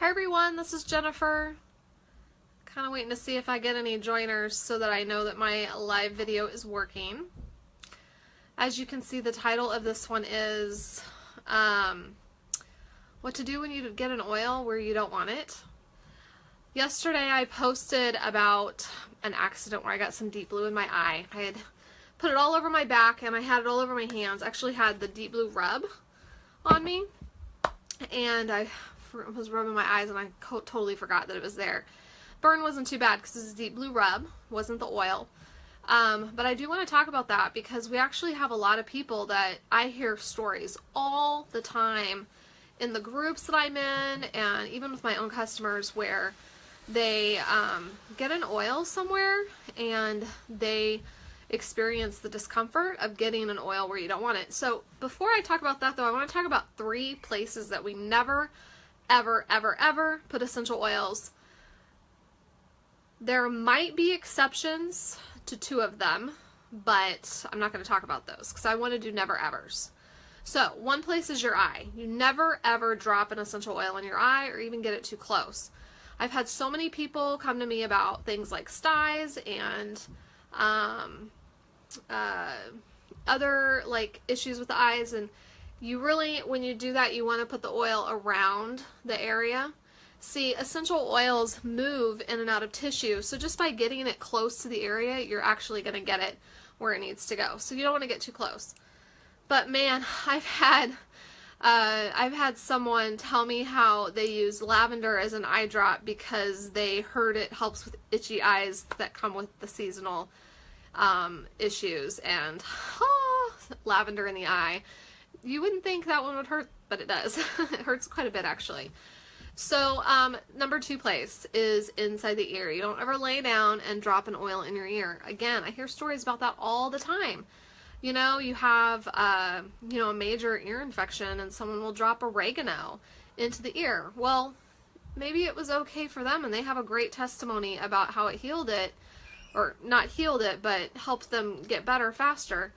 Hi everyone, this is Jennifer. Kind of waiting to see if I get any joiners so that I know that my live video is working. As you can see, the title of this one is what to do when you get an oil where you don't want it. Yesterday I posted about an accident where I got some deep blue in my eye. I had put it all over my back and I had it all over my hands. I actually had the deep blue rub on me and I was rubbing my eyes and I totally forgot that it was there. Burn wasn't too bad because it's a deep blue rub, wasn't the oil. But I do want to talk about that because we actually have a lot of people that I hear stories all the time in the groups that I'm in and even with my own customers where they get an oil somewhere and they experience the discomfort of getting an oil where you don't want it. So before I talk about that though, I want to talk about 3 places that we never ever put essential oils. There might be exceptions to 2 of them, but I'm not going to talk about those because I want to do never evers. So one place is your eye. You never ever drop an essential oil in your eye or even get it too close. I've had so many people come to me about things like styes and other like issues with the eyes, and you really, when you do that, you want to put the oil around the area. See, essential oils move in and out of tissue, so just by getting it close to the area, you're actually going to get it where it needs to go. So you don't want to get too close. But man, I've had someone tell me how they use lavender as an eye drop because they heard it helps with itchy eyes that come with the seasonal issues, and lavender in the eye. You wouldn't think that one would hurt, but it does. It hurts quite a bit actually. So number 2 place is inside the ear. You don't ever lay down and drop an oil in your ear. Again, I hear stories about that all the time. You know, you have a major ear infection and someone will drop oregano into the ear. Well, maybe it was okay for them and they have a great testimony about how it healed it, or not healed it, but helped them get better faster.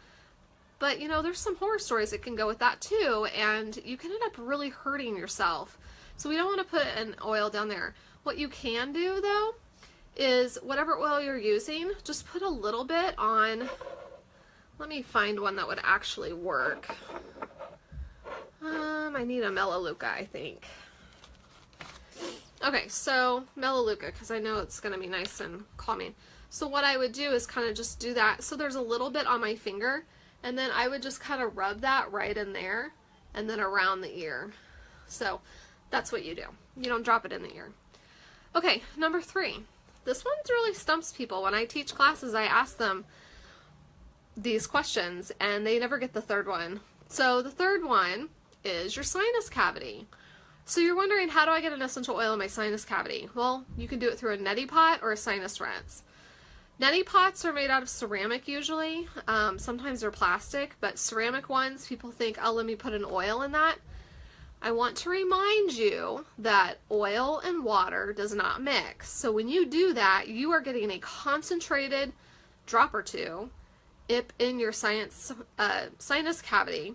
But you know, there's some horror stories that can go with that too, and you can end up really hurting yourself. So we don't want to put an oil down there. What you can do though is whatever oil you're using, just put a little bit on. Let me find one that would actually work. I need a Melaleuca, I think. Okay, so Melaleuca, because I know it's going to be nice and calming. So what I would do is kind of just do that. So there's a little bit on my finger, and then I would just kind of rub that right in there and then around the ear. So that's what you do. You don't drop it in the ear. Okay, number 3. This one really stumps people. When I teach classes, I ask them these questions and they never get the 3rd one. So the 3rd one is your sinus cavity. So you're wondering, how do I get an essential oil in my sinus cavity? Well, you can do it through a neti pot or a sinus rinse. Neti pots are made out of ceramic usually. Sometimes they're plastic, but ceramic ones, people think, oh, let me put an oil in that. I want to remind you that oil and water does not mix. So when you do that, you are getting a concentrated drop or 2 in your sinus cavity,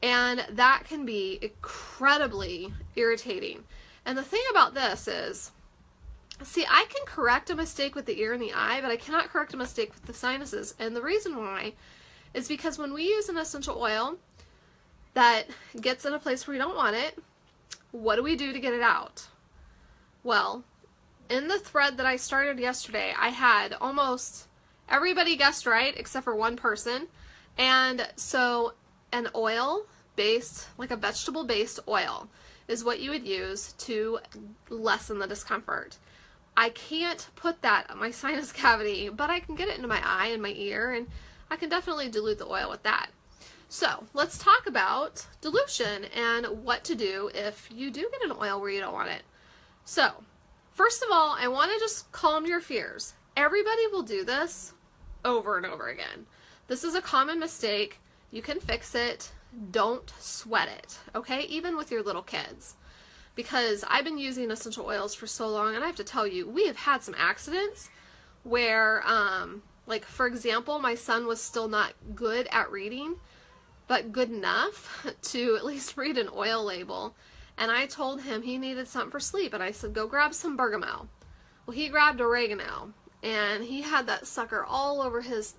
and that can be incredibly irritating. And the thing about this is, see, I can correct a mistake with the ear and the eye, but I cannot correct a mistake with the sinuses. And the reason why is because when we use an essential oil that gets in a place where we don't want it, what do we do to get it out? Well, in the thread that I started yesterday, I had almost everybody guessed right except for one person. And so an oil based, like a vegetable based oil, is what you would use to lessen the discomfort. I can't put that on my sinus cavity, but I can get it into my eye and my ear, and I can definitely dilute the oil with that. So let's talk about dilution and what to do if you do get an oil where you don't want it. So first of all, I want to just calm your fears. Everybody will do this over and over again. This is a common mistake. You can fix it. Don't sweat it, okay? Even with your little kids. Because I've been using essential oils for so long, and I have to tell you, we have had some accidents where, like for example, my son was still not good at reading, but good enough to at least read an oil label. and I told him he needed something for sleep, and I said, go grab some bergamot. Well, he grabbed oregano, and he had that sucker all over his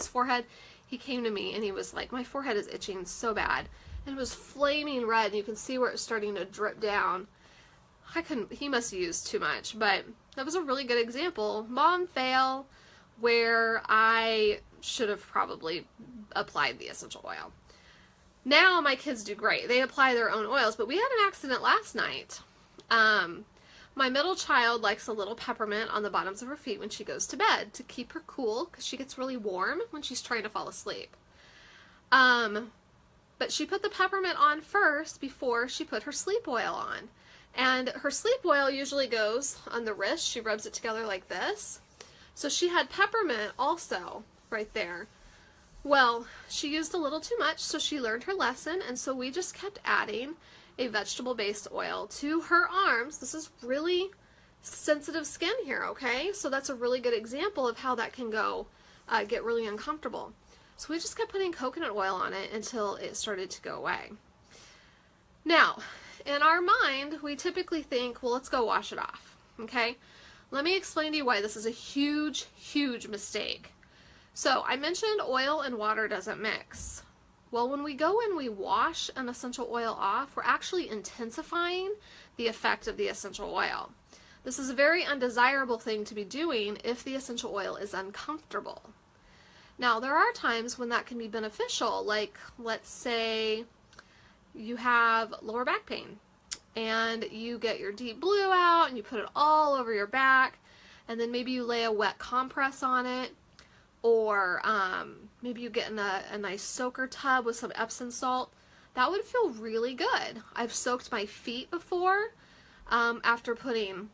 forehead. He came to me and he was like, my forehead is itching so bad, and it was flaming red, and you can see where it's starting to drip down. He must have used too much, but that was a really good example. Mom fail, where I should have probably applied the essential oil. Now my kids do great. They apply their own oils, but we had an accident last night. My middle child likes a little peppermint on the bottoms of her feet when she goes to bed to keep her cool, because she gets really warm when she's trying to fall asleep. But she put the peppermint on first before she put her sleep oil on. And her sleep oil usually goes on the wrist. She rubs it together like this. So she had peppermint also right there. Well, she used a little too much, so she learned her lesson, and so we just kept adding a vegetable-based oil to her arms. This is really sensitive skin here, okay? So that's a really good example of how that can go, get really uncomfortable. So we just kept putting coconut oil on it until it started to go away. Now, in our mind, we typically think, well, let's go wash it off, okay? Let me explain to you why this is a huge, huge mistake. So I mentioned oil and water doesn't mix. Well, when we go and we wash an essential oil off, we're actually intensifying the effect of the essential oil. This is a very undesirable thing to be doing if the essential oil is uncomfortable. Now, there are times when that can be beneficial, like let's say you have lower back pain and you get your deep blue out and you put it all over your back, and then maybe you lay a wet compress on it, or maybe you get in a nice soaker tub with some Epsom salt. That would feel really good. I've soaked my feet before after putting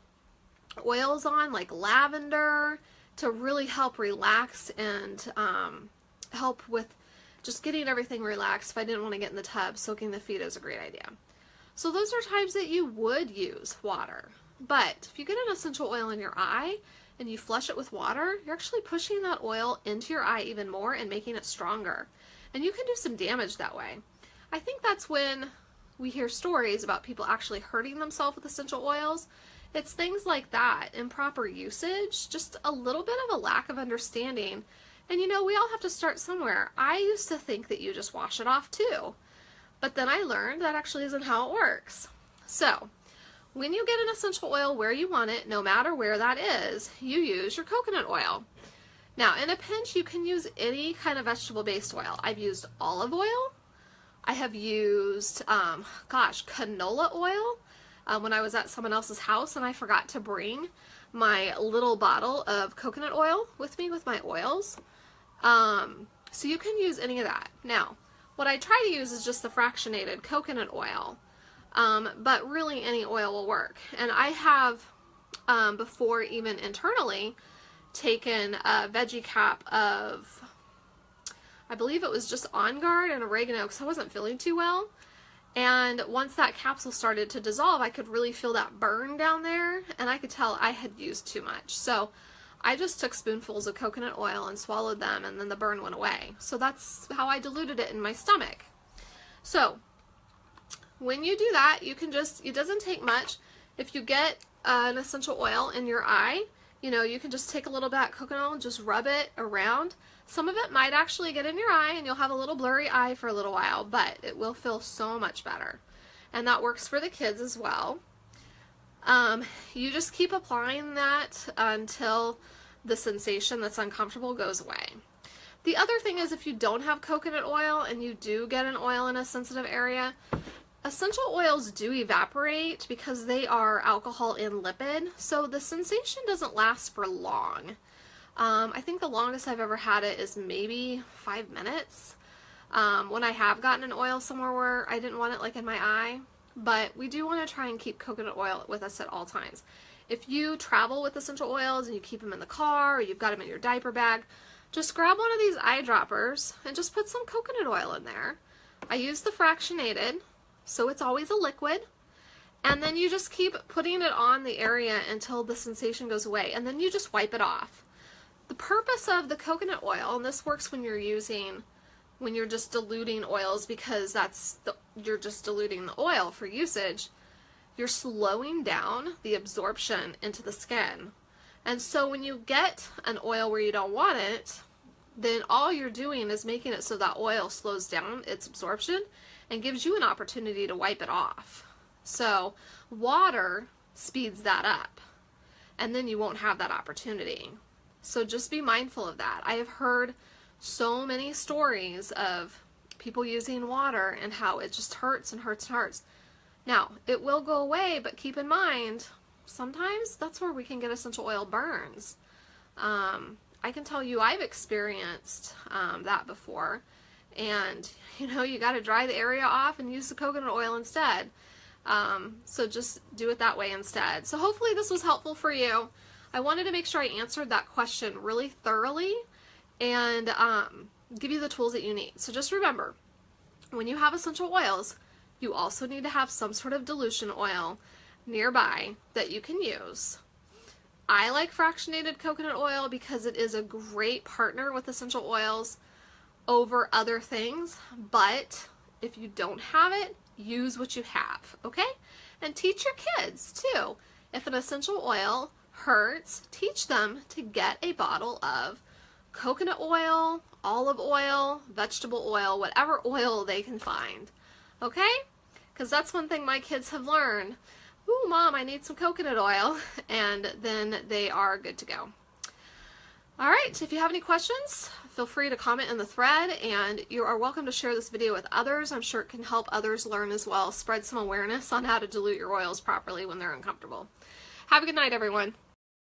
oils on, like lavender, to really help relax and help with just getting everything relaxed. If I didn't want to get in the tub, soaking the feet is a great idea. So those are times that you would use water. But if you get an essential oil in your eye and you flush it with water, you're actually pushing that oil into your eye even more and making it stronger. And you can do some damage that way. I think that's when we hear stories about people actually hurting themselves with essential oils. It's things like that, improper usage, just a little bit of a lack of understanding. And you know, we all have to start somewhere. I used to think that you just wash it off too. But then I learned that actually isn't how it works. So, when you get an essential oil where you want it, no matter where that is, you use your coconut oil. Now, in a pinch, you can use any kind of vegetable-based oil. I've used olive oil. I have used, canola oil when I was at someone else's house and I forgot to bring my little bottle of coconut oil with me with my oils. So you can use any of that. Now, what I try to use is just the fractionated coconut oil. But really any oil will work. And I have, before even internally, taken a veggie cap of, I believe it was just On Guard and oregano because I wasn't feeling too well. And once that capsule started to dissolve, I could really feel that burn down there, and I could tell I had used too much. So I just took spoonfuls of coconut oil and swallowed them, and then the burn went away. So that's how I diluted it in my stomach. So when you do that, you can just, it doesn't take much. If you get an essential oil in your eye, you know, you can just take a little bit of coconut oil and just rub it around. Some of it might actually get in your eye and you'll have a little blurry eye for a little while, but it will feel so much better. And that works for the kids as well. You just keep applying that until the sensation that's uncomfortable goes away. The other thing is, if you don't have coconut oil and you do get an oil in a sensitive area, essential oils do evaporate because they are alcohol and lipid, so the sensation doesn't last for long. I think the longest I've ever had it is maybe 5 minutes when I have gotten an oil somewhere where I didn't want it like in my eye. But we do want to try and keep coconut oil with us at all times. If you travel with essential oils and you keep them in the car or you've got them in your diaper bag, just grab one of these eyedroppers and just put some coconut oil in there. I use the fractionated, so it's always a liquid. And then you just keep putting it on the area until the sensation goes away, and then you just wipe it off. The purpose of the coconut oil, and this works when you're using when you're just diluting oils, because you're just diluting the oil for usage, you're slowing down the absorption into the skin. And so when you get an oil where you don't want it, then all you're doing is making it so that oil slows down its absorption and gives you an opportunity to wipe it off. So water speeds that up, and then you won't have that opportunity. So just be mindful of that. I have heard so many stories of people using water and how it just hurts and hurts and hurts. Now, it will go away, but keep in mind, sometimes that's where we can get essential oil burns. I can tell you I've experienced that before, and you know, you got to dry the area off and use the coconut oil instead. So just do it that way instead. So hopefully this was helpful for you. I wanted to make sure I answered that question really thoroughly and give you the tools that you need. So just remember, when you have essential oils, you also need to have some sort of dilution oil nearby that you can use. I like fractionated coconut oil because it is a great partner with essential oils over other things, but if you don't have it, use what you have, okay? And teach your kids too. If an essential oil hurts, teach them to get a bottle of coconut oil, olive oil, vegetable oil, whatever oil they can find, okay? Because that's one thing my kids have learned. Ooh, Mom, I need some coconut oil, and then they are good to go. All right, if you have any questions, feel free to comment in the thread, and you are welcome to share this video with others. I'm sure it can help others learn as well, spread some awareness on how to dilute your oils properly when they're uncomfortable. Have a good night, everyone.